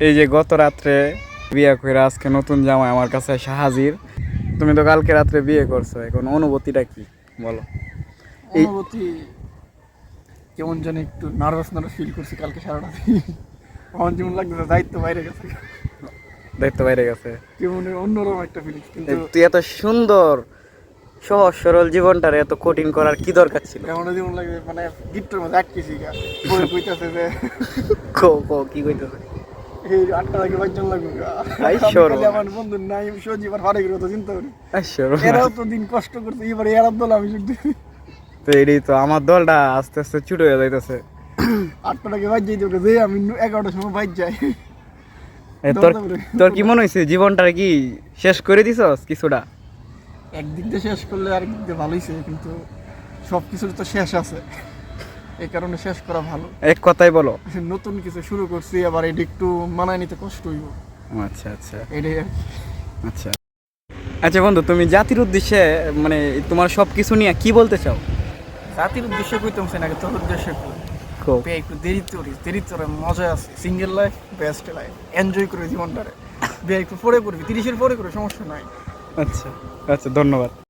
এই যে গত রাত্রে বিয়ে করে আজকে নতুন জামাই আমার কাছে এসে হাজির। তুমি তো কালকে রাত্রে বিয়ে করছো, এখন অনুভূতিটা কি বলো? অনুভূতি কেমন জানি একটু নার্ভাস ফিল করছি কালকে সারাটা দিন। আমার যেমন লাগতেছে দায়িত্ব বাইরে গেছে, দায়িত্ব বাইরে গেছে। কেমন অন্যরকম একটা ফিলিংস। কিন্তু তুই এত সুন্দর সহজ সরল জীবনটারে এত কঠিন করার কি দরকার ছিল? কেমন যেমন লাগে মানে গিফটের মধ্যে আটকেছি গা। পরে কইতাছে যে কি কইতেছে? এই 8টা থেকে 5 জন লাগবে গা। খালি আমার বন্ধু নাই সজীব আর ফারেকের কথা চিন্তা করি। এরাও তো দিন কষ্ট করছে, এবারে এরার দল আমি যোগ দিই। তো এটাই তো আমার দলটা আস্তে আস্তে ছুটে হয়ে যাইতেছে। 8টা থেকে বাইর যাইতে হবে যে আমি 11টার সময় বাইর যাই। তোর কি মনে হয়েছে জীবনটারে কি শেষ করে দিছস কিছুটা? একদিক দিয়ে শেষ করলে আরেক দিক দিয়ে ভালোইছে, কিন্তু সব কিছুর তো শেষ আছে, এই কারণে শেষ করা ভালো। এক কথাই বলো। নতুন কিছু শুরু করছি, আবার এটা একটু মানায় নিতে কষ্ট হইব। আচ্ছা আচ্ছা এটাই আর কি। আচ্ছা আচ্ছা বন্ধু, তুমি জাতির উদ্দেশ্যে মানে তোমার সব কিছু নিয়ে কি বলতে চাও? জাতির উদ্দেশ্যে কইতাম নাকি তোর উদ্দেশ্যে খুব একটু দেরি তোর মজা আছে। Single life best life, enjoy করে জীবনটারে। বিয়ে একটু পরে করবি, 30-এর পরে করে সমস্যা নাই। আচ্ছা আচ্ছা, ধন্যবাদ।